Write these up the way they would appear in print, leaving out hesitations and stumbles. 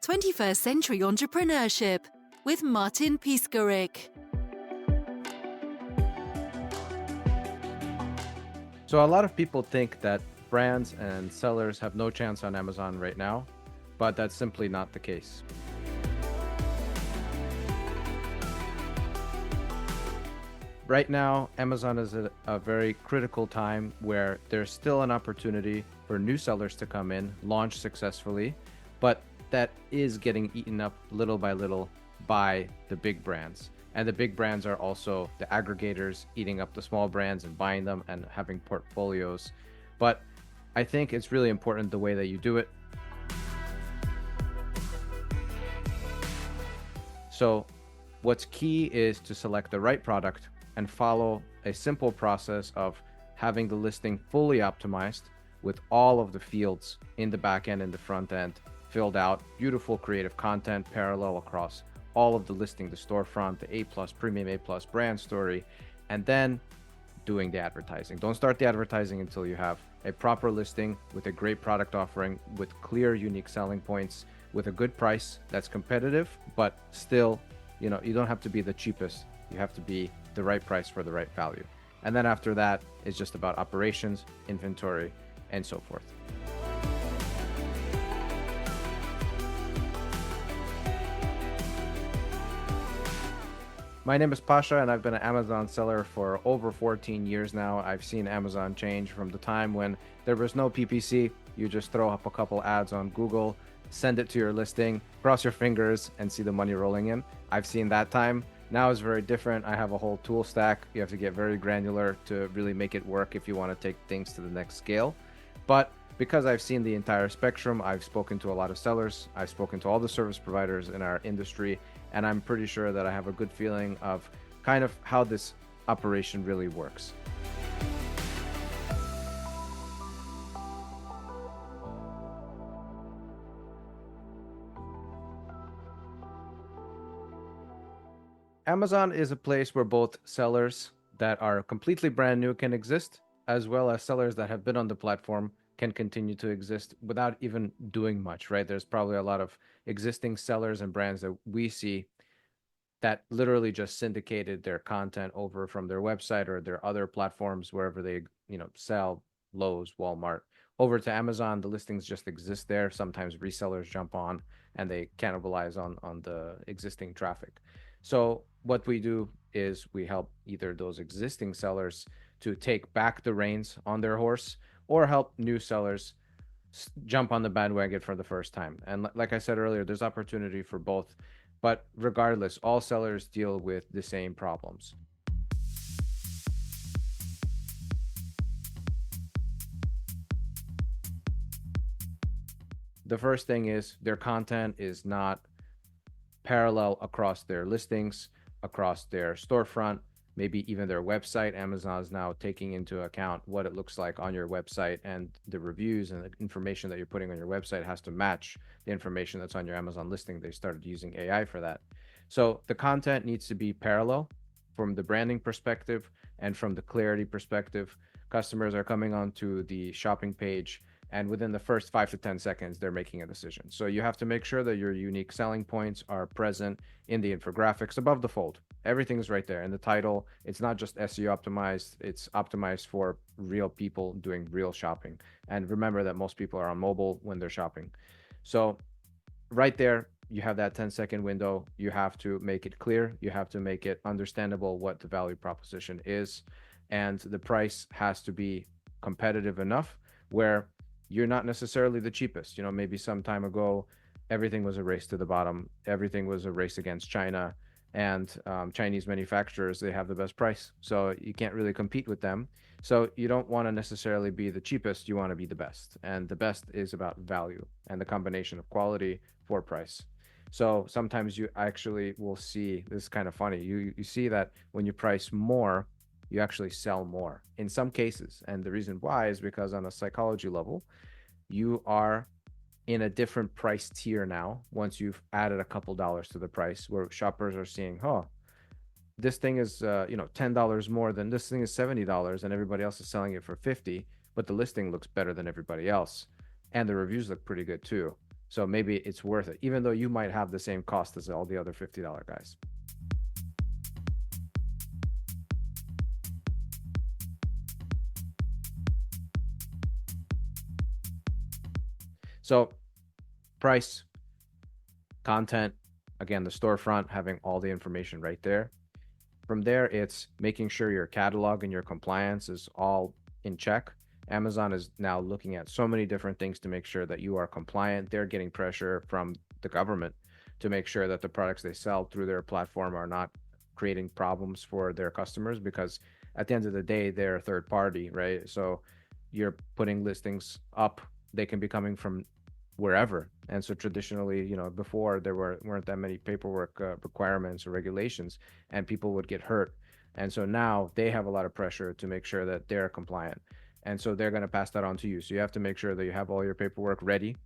21st Century Entrepreneurship with Martin Piskarik. So a lot of people think that brands and sellers have no chance on Amazon right now, but that's simply not the case. Right now, Amazon is at a very critical time where there's still an opportunity for new sellers to come in, launch successfully, but that is getting eaten up little by little by the big brands. And the big brands are also the aggregators eating up the small brands and buying them and having portfolios. But I think it's really important the way that you do it. So what's key is to select the right product and follow a simple process of having the listing fully optimized with all of the fields in the back end and the front end filled out, beautiful creative content parallel across all of the listing, the storefront, the A+, premium A+, brand story, and then doing the advertising. Don't start the advertising until you have a proper listing with a great product offering, with clear, unique selling points, with a good price that's competitive, but still, you don't have to be the cheapest. You have to be the right price for the right value. And then after that, it's just about operations, inventory, and so forth. My name is Pasha, and I've been an Amazon seller for over 14 years now. I've seen Amazon change from the time when there was no PPC. You just throw up a couple ads on Google, send it to your listing, cross your fingers, and see the money rolling in. I've seen that time. Now it's very different. I have a whole tool stack. You have to get very granular to really make it work if you want to take things to the next scale. But because I've seen the entire spectrum, I've spoken to a lot of sellers, I've spoken to all the service providers in our industry, and I'm pretty sure that I have a good feeling of kind of how this operation really works. Amazon is a place where both sellers that are completely brand new can exist, as well as sellers that have been on the platform can continue to exist without even doing much, right? There's probably a lot of existing sellers and brands that we see that literally just syndicated their content over from their website or their other platforms, wherever they, sell, Lowe's, Walmart, over to Amazon. The listings just exist there. Sometimes resellers jump on and they cannibalize on the existing traffic. So what we do is we help either those existing sellers to take back the reins on their horse, or help new sellers jump on the bandwagon for the first time. And like I said earlier, there's opportunity for both. But regardless, all sellers deal with the same problems. The first thing is their content is not parallel across their listings, across their storefront, maybe even their website. Amazon is now taking into account what it looks like on your website, and the reviews and the information that you're putting on your website has to match the information that's on your Amazon listing. They started using AI for that. So the content needs to be parallel from the branding perspective and from the clarity perspective. Customers are coming onto the shopping page, and within the first 5 to 10 seconds, they're making a decision. So you have to make sure that your unique selling points are present in the infographics above the fold. Everything's right there in the title. It's not just SEO optimized, it's optimized for real people doing real shopping. And remember that most people are on mobile when they're shopping. So right there, you have that 10-second window. You have to make it clear. You have to make it understandable what the value proposition is. And the price has to be competitive enough where you're not necessarily the cheapest. Maybe some time ago, everything was a race to the bottom. Everything was a race against China. And Chinese manufacturers, they have the best price. So you can't really compete with them. So you don't want to necessarily be the cheapest. You want to be the best. And the best is about value and the combination of quality for price. So sometimes you actually will see, this is kind of funny, you see that when you price more, you actually sell more in some cases. And the reason why is because on a psychology level, you are in a different price tier now once you've added a couple dollars to the price, where shoppers are seeing, this thing is $10 more than this thing is $70, and everybody else is selling it for $50, but the listing looks better than everybody else, and the reviews look pretty good too. So maybe it's worth it, even though you might have the same cost as all the other $50 guys. So price, content, again, the storefront, having all the information right there. From there, it's making sure your catalog and your compliance is all in check. Amazon is now looking at so many different things to make sure that you are compliant. They're getting pressure from the government to make sure that the products they sell through their platform are not creating problems for their customers, because at the end of the day, they're a third party, right? So you're putting listings up, they can be coming from wherever. And so traditionally, before there weren't that many paperwork requirements or regulations, and people would get hurt. And so now they have a lot of pressure to make sure that they're compliant. And so they're going to pass that on to you. So you have to make sure that you have all your paperwork ready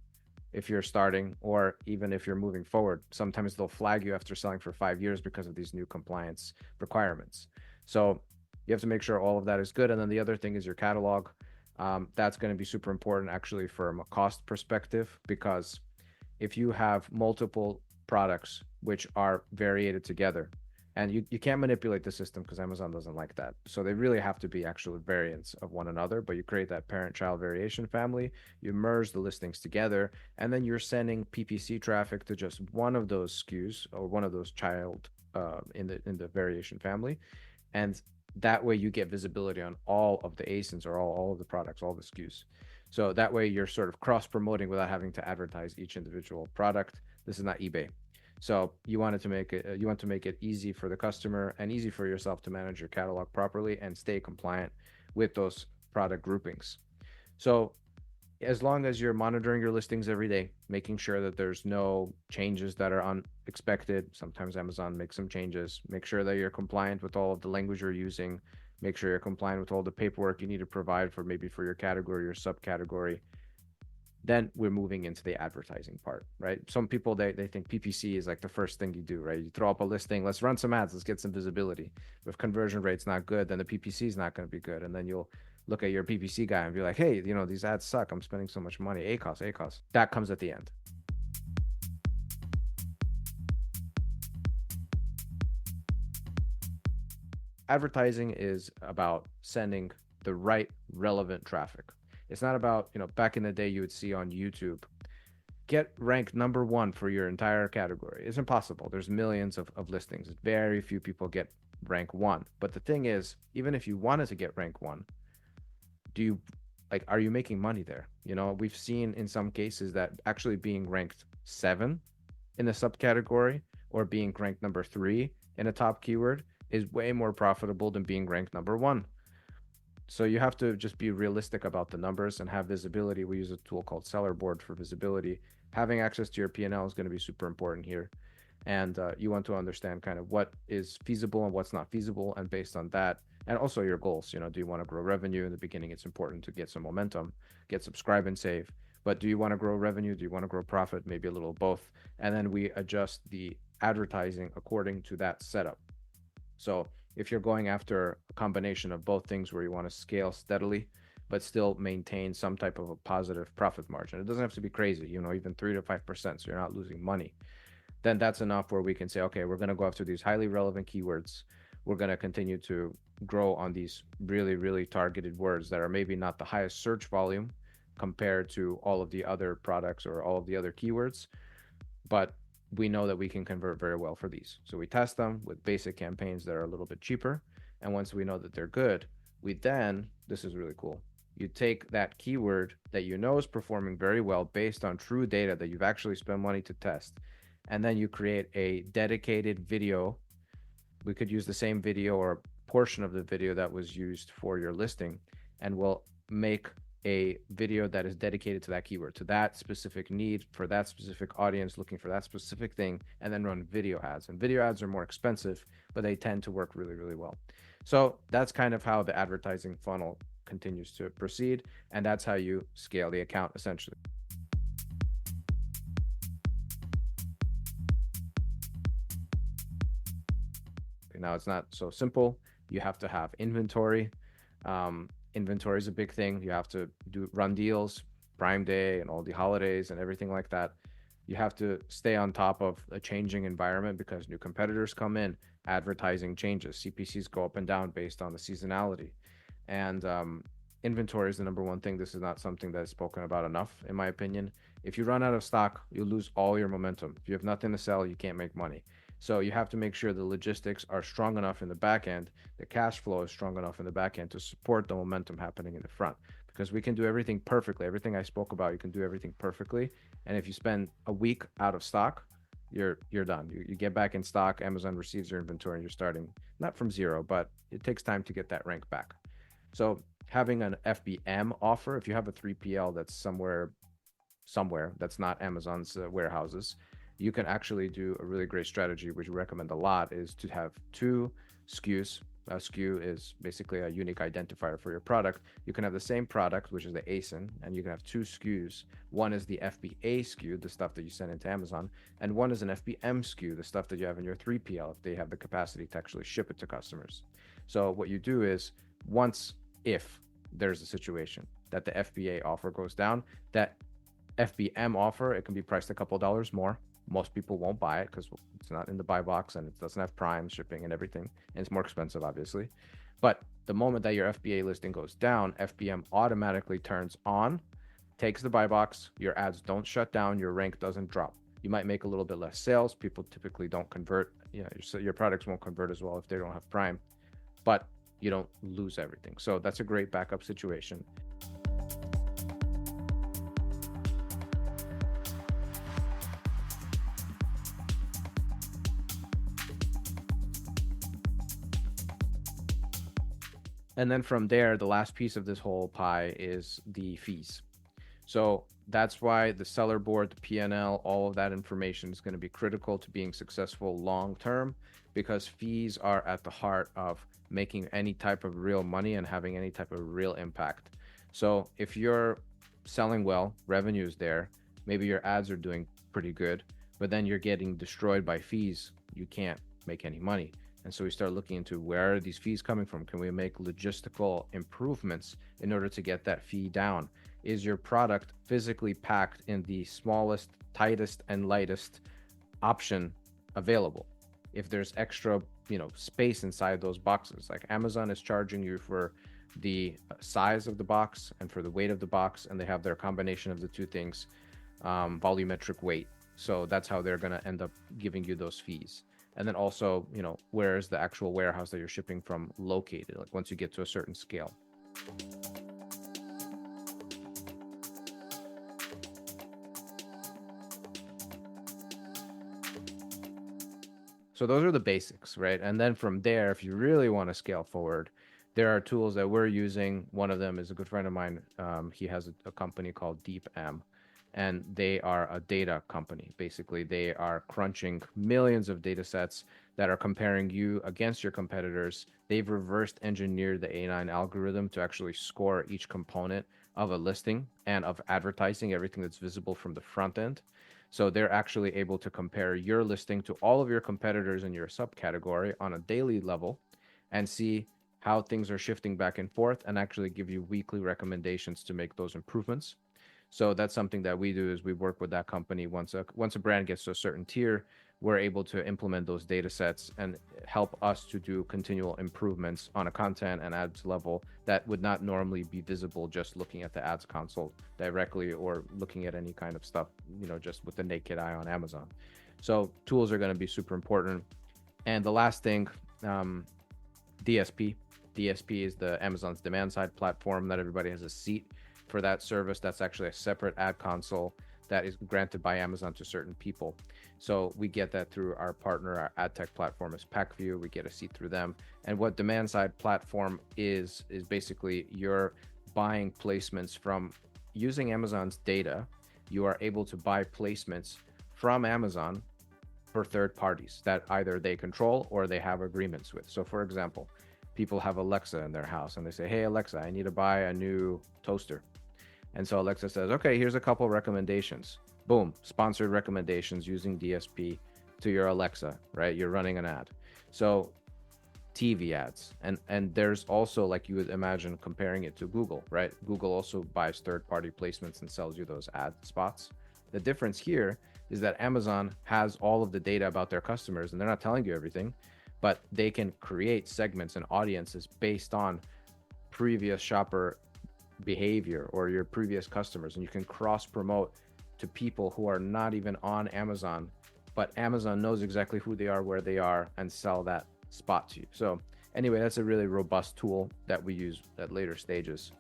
if you're starting, or even if you're moving forward. Sometimes they'll flag you after selling for 5 years because of these new compliance requirements. So you have to make sure all of that is good. And then the other thing is your catalog. That's going to be super important actually from a cost perspective, because if you have multiple products which are variated together, and you can't manipulate the system because Amazon doesn't like that. So they really have to be actual variants of one another, but you create that parent-child variation family, you merge the listings together, and then you're sending PPC traffic to just one of those SKUs or one of those child in the variation family. And that way you get visibility on all of the ASINs, or all of the products, all the SKUs. So that way you're sort of cross promoting without having to advertise each individual product. This is not eBay. So you want to make it easy for the customer and easy for yourself to manage your catalog properly and stay compliant with those product groupings. So as long as you're monitoring your listings every day, making sure that there's no changes that are unexpected. Sometimes Amazon makes some changes. Make sure that you're compliant with all of the language you're using. Make sure you're compliant with all the paperwork you need to provide for maybe for your category or subcategory. Then we're moving into the advertising part, right? Some people, they think PPC is like the first thing you do, right? You throw up a listing, let's run some ads, let's get some visibility. If conversion rate's not good, then the PPC is not going to be good. And then you'll look at your PPC guy and be like, hey, these ads suck. I'm spending so much money. ACOS, ACOS. That comes at the end. Advertising is about sending the right relevant traffic. It's not about, back in the day you would see on YouTube, get ranked number one for your entire category. It's impossible. There's millions of listings. Very few people get rank one. But the thing is, even if you wanted to get rank one, are you making money there? We've seen in some cases that actually being ranked 7 in a subcategory, or being ranked number 3 in a top keyword, is way more profitable than being ranked number 1. So you have to just be realistic about the numbers and have visibility. We use a tool called Seller Board for visibility. Having access to your P&L is going to be super important here. And you want to understand kind of what is feasible and what's not feasible. And based on that, and also your goals, do you want to grow revenue? In the beginning, it's important to get some momentum, get subscribe and save. But do you want to grow revenue? Do you want to grow profit? Maybe a little both. And then we adjust the advertising according to that setup. So if you're going after a combination of both things, where you want to scale steadily but still maintain some type of a positive profit margin, it doesn't have to be crazy, even 3 to 5%, so you're not losing money, then that's enough where we can say, okay, we're going to go after these highly relevant keywords. We're going to continue to grow on these really, really targeted words that are maybe not the highest search volume compared to all of the other products or all of the other keywords, but we know that we can convert very well for these. So we test them with basic campaigns that are a little bit cheaper. And once we know that they're good, this is really cool. You take that keyword that is performing very well based on true data that you've actually spent money to test. And then you create a dedicated video. We could use the same video or a portion of the video that was used for your listing, and we'll make a video that is dedicated to that keyword, to that specific need, for that specific audience looking for that specific thing, and then run video ads. And video ads are more expensive, but they tend to work really, really well. So that's kind of how the advertising funnel continues to proceed, and that's how you scale the account essentially. Now it's not so simple. You have to have inventory. Inventory is a big thing. You have to run deals, Prime Day and all the holidays and everything like that. You have to stay on top of a changing environment because new competitors come in, advertising changes, CPCs go up and down based on the seasonality. And inventory is the number one thing. This is not something that's spoken about enough, in my opinion. If you run out of stock, you lose all your momentum. If you have nothing to sell, you can't make money. So you have to make sure the logistics are strong enough in the back end, the cash flow is strong enough in the back end to support the momentum happening in the front. Because we can do everything perfectly. Everything I spoke about, you can do everything perfectly. And if you spend a week out of stock, you're done. You get back in stock, Amazon receives your inventory, and you're starting not from zero, but it takes time to get that rank back. So having an FBM offer, if you have a 3PL that's somewhere that's not Amazon's warehouses, you can actually do a really great strategy, which we recommend a lot, is to have two SKUs. A SKU is basically a unique identifier for your product. You can have the same product, which is the ASIN, and you can have two SKUs. One is the FBA SKU, the stuff that you send into Amazon, and one is an FBM SKU, the stuff that you have in your 3PL if they have the capacity to actually ship it to customers. So what you do is, if there's a situation that the FBA offer goes down, that FBM offer, it can be priced a couple dollars more. Most people won't buy it because it's not in the buy box and it doesn't have Prime shipping and everything, and it's more expensive, obviously. But the moment that your FBA listing goes down, FBM automatically turns on, takes the buy box, your ads don't shut down, your rank doesn't drop. You might make a little bit less sales. People typically don't convert. Your products won't convert as well if they don't have Prime, but you don't lose everything. So that's a great backup situation. And then from there, the last piece of this whole pie is the fees. So that's why the seller board, the P&L, all of that information is going to be critical to being successful long term, because fees are at the heart of making any type of real money and having any type of real impact. So if you're selling well, revenue is there, maybe your ads are doing pretty good, but then you're getting destroyed by fees, you can't make any money. And so we start looking into, where are these fees coming from? Can we make logistical improvements in order to get that fee down? Is your product physically packed in the smallest, tightest, and lightest option available? If there's extra, space inside those boxes, like Amazon is charging you for the size of the box and for the weight of the box, and they have their combination of the two things, volumetric weight. So that's how they're going to end up giving you those fees. And then also, where is the actual warehouse that you're shipping from located, like once you get to a certain scale. So those are the basics, right? And then from there, if you really want to scale forward, there are tools that we're using. One of them is a good friend of mine. He has a company called DeepM, and they are a data company. Basically, they are crunching millions of data sets that are comparing you against your competitors. They've reversed engineered the A9 algorithm to actually score each component of a listing and of advertising, everything that's visible from the front end. So they're actually able to compare your listing to all of your competitors in your subcategory on a daily level and see how things are shifting back and forth, and actually give you weekly recommendations to make those improvements. So that's something that we do, is we work with that company. Once a brand gets to a certain tier, we're able to implement those data sets and help us to do continual improvements on a content and ads level that would not normally be visible just looking at the ads console directly, or looking at any kind of stuff, just with the naked eye on Amazon. So tools are going to be super important. And the last thing, DSP. DSP is the Amazon's demand side platform that everybody has a seat for that service. That's actually a separate ad console that is granted by Amazon to certain people. So we get that through our partner. Our ad tech platform is PackView. We get a seat through them. And what demand side platform is basically you're buying placements from using Amazon's data. You are able to buy placements from Amazon for third parties that either they control or they have agreements with. So for example, people have Alexa in their house and they say, hey, Alexa, I need to buy a new toaster. And so Alexa says, okay, here's a couple recommendations. Boom, sponsored recommendations using DSP to your Alexa, right? You're running an ad. So TV ads. And there's also, like you would imagine, comparing it to Google, right? Google also buys third-party placements and sells you those ad spots. The difference here is that Amazon has all of the data about their customers, and they're not telling you everything, but they can create segments and audiences based on previous shopper behavior or your previous customers, and you can cross promote to people who are not even on Amazon, but Amazon knows exactly who they are, where they are, and sell that spot to you. So anyway, that's a really robust tool that we use at later stages.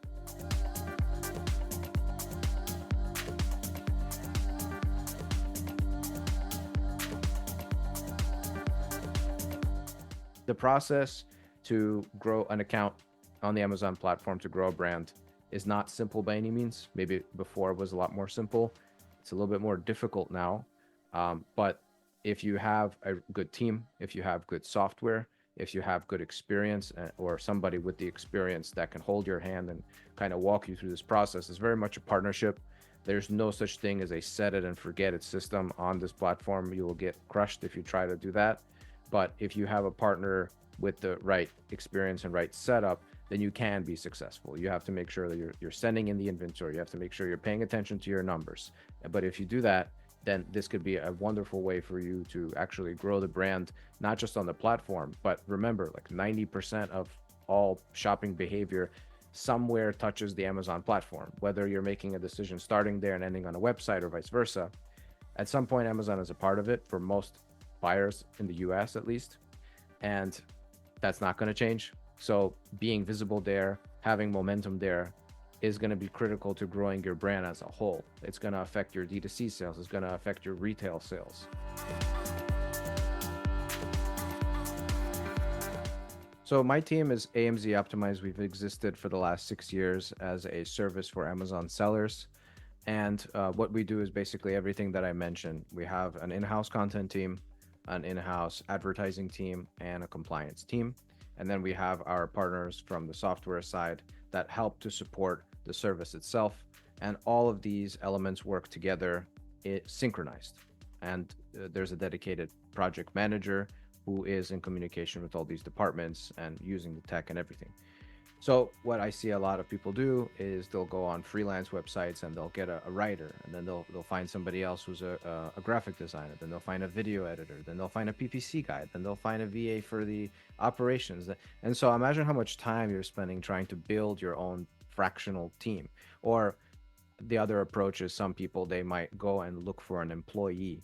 The process to grow an account on the Amazon platform, to grow a brand, is not simple by any means. Maybe before it was a lot more simple. It's a little bit more difficult now. But if you have a good team, if you have good software, if you have good experience, or somebody with the experience that can hold your hand and kind of walk you through this process, it's very much a partnership. There's no such thing as a set it and forget it system on this platform. You will get crushed if you try to do that. But if you have a partner with the right experience and right setup, then you can be successful. You have to make sure that you're sending in the inventory. You have to make sure you're paying attention to your numbers. But if you do that, then this could be a wonderful way for you to actually grow the brand, not just on the platform, but remember, like 90% of all shopping behavior somewhere touches the Amazon platform, whether you're making a decision starting there and ending on a website or vice versa. At some point, Amazon is a part of it for most buyers in the US at least. And that's not going to change. So being visible there, having momentum there is going to be critical to growing your brand as a whole. It's going to affect your D2C sales. It's going to affect your retail sales. So my team is AMZ Optimized. We've existed for the last 6 years as a service for Amazon sellers. And what we do is basically everything that I mentioned. We have an in-house content team, an in-house advertising team, and a compliance team. And then we have our partners from the software side that help to support the service itself. And all of these elements work together, synchronized. And there's a dedicated project manager who is in communication with all these departments and using the tech and everything. So what I see a lot of people do is they'll go on freelance websites and they'll get a writer, and then they'll find somebody else who's a graphic designer, then they'll find a video editor, then they'll find a PPC guy, then they'll find a VA for the operations. And so imagine how much time you're spending trying to build your own fractional team. Or the other approach is some people, they might go and look for an employee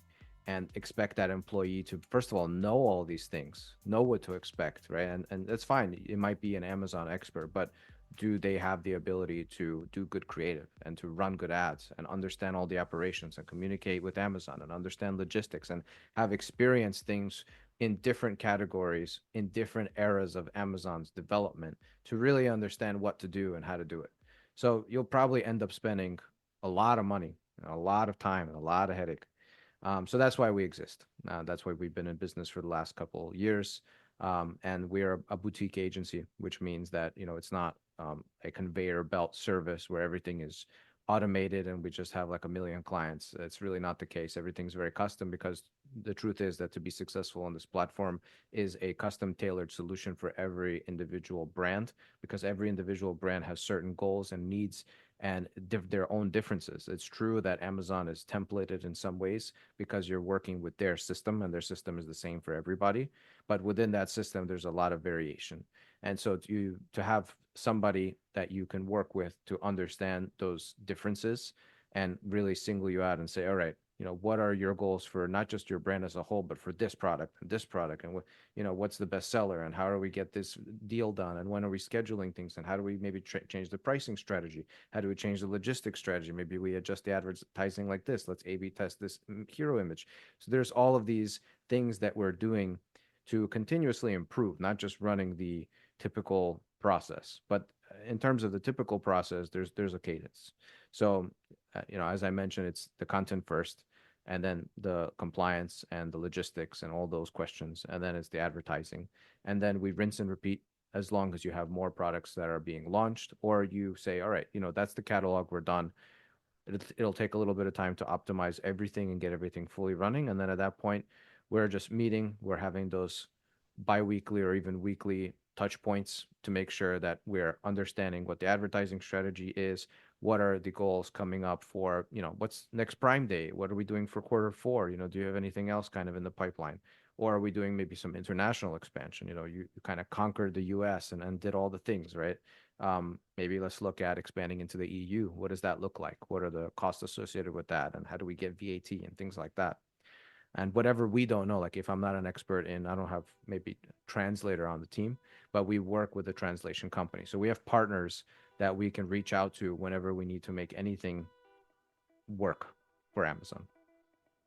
and expect that employee to, first of all, know all these things, know what to expect, right? And that's fine. It might be an Amazon expert, but do they have the ability to do good creative and to run good ads and understand all the operations and communicate with Amazon and understand logistics and have experienced things in different categories, in different eras of Amazon's development, to really understand what to do and how to do it? So you'll probably end up spending a lot of money, a lot of time, and a lot of headache. So that's why we exist. That's why we've been in business for the last couple years. And we're a boutique agency, which means that, it's not a conveyor belt service where everything is automated and we just have like a million clients. It's really not the case. Everything's very custom, because the truth is that to be successful on this platform is a custom tailored solution for every individual brand, because every individual brand has certain goals and needs and their own differences. It's true that Amazon is templated in some ways because you're working with their system and their system is the same for everybody. But within that system, there's a lot of variation. And so to have somebody that you can work with to understand those differences and really single you out and say, all right, what are your goals for not just your brand as a whole, but for this product and this product, and what's the best seller, and how do we get this deal done, and when are we scheduling things, and how do we maybe change the pricing strategy, how do we change the logistics strategy, maybe we adjust the advertising like this, let's A/B test this hero image. So there's all of these things that we're doing to continuously improve, not just running the typical process, but in terms of the typical process, there's a cadence. So as I mentioned, it's the content first, and then the compliance and the logistics and all those questions, and then it's the advertising, and then we rinse and repeat as long as you have more products that are being launched, or you say, all right, that's the catalog, we're done. It'll take a little bit of time to optimize everything and get everything fully running, and then at that point, we're just meeting, we're having those bi-weekly or even weekly touch points to make sure that we're understanding what the advertising strategy is. What are the goals coming up for, what's next Prime Day? What are we doing for quarter 4? Do you have anything else kind of in the pipeline? Or are we doing maybe some international expansion? You kind of conquered the US and did all the things, right? Maybe let's look at expanding into the EU. What does that look like? What are the costs associated with that? And how do we get VAT and things like that? And whatever we don't know, like if I'm not an expert I don't have maybe translator on the team, but we work with a translation company. So we have partners that we can reach out to whenever we need to make anything work for Amazon.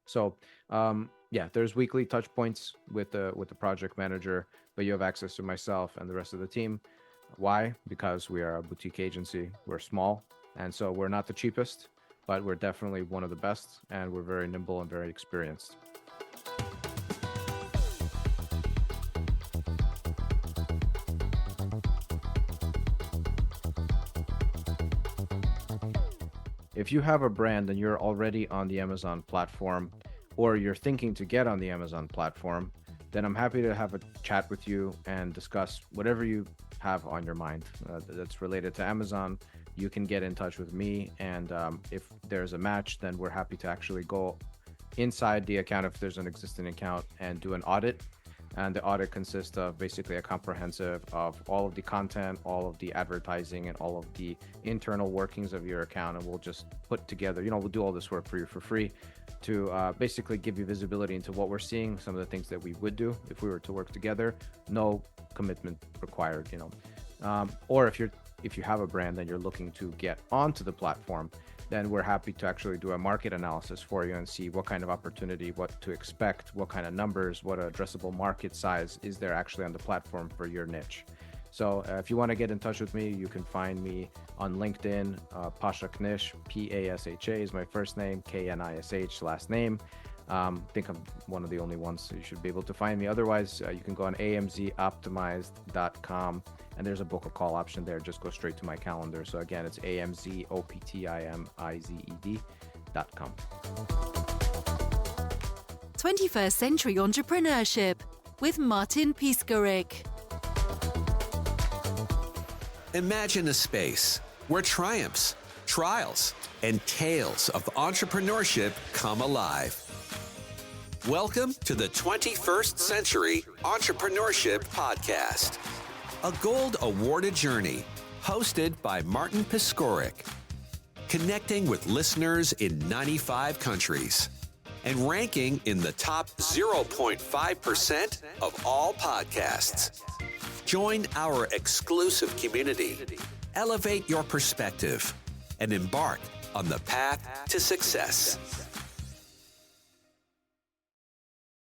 So there's weekly touch points with the project manager, but you have access to myself and the rest of the team. Why? Because we are a boutique agency. We're small, and so we're not the cheapest, but we're definitely one of the best, and we're very nimble and very experienced. If you have a brand and you're already on the Amazon platform, or you're thinking to get on the Amazon platform, then I'm happy to have a chat with you and discuss whatever you have on your mind that's related to Amazon. You can get in touch with me, and if there's a match, then we're happy to actually go inside the account if there's an existing account and do an audit. And the audit consists of basically a comprehensive of all of the content, all of the advertising, and all of the internal workings of your account. And we'll just put together, we'll do all this work for you for free to basically give you visibility into what we're seeing, some of the things that we would do if we were to work together. No commitment required, or if you have a brand and you're looking to get onto the platform, then we're happy to actually do a market analysis for you and see what kind of opportunity, what to expect, what kind of numbers, what addressable market size is there actually on the platform for your niche. So if you want to get in touch with me, you can find me on LinkedIn. Pasha Knish, Pasha is my first name, Knish last name. I think I'm one of the only ones, so you should be able to find me. Otherwise, you can go on amzoptimized.com, and there's a book a call option there. Just go straight to my calendar. So again, it's amzoptimized.com. 21st Century Entrepreneurship with Martin Piskarik. Imagine a space where triumphs, trials, and tales of entrepreneurship come alive. Welcome to the 21st Century Entrepreneurship Podcast, a gold awarded journey hosted by Martin Piskarik, connecting with listeners in 95 countries and ranking in the top 0.5% of all podcasts. Join our exclusive community, elevate your perspective, and embark on the path to success.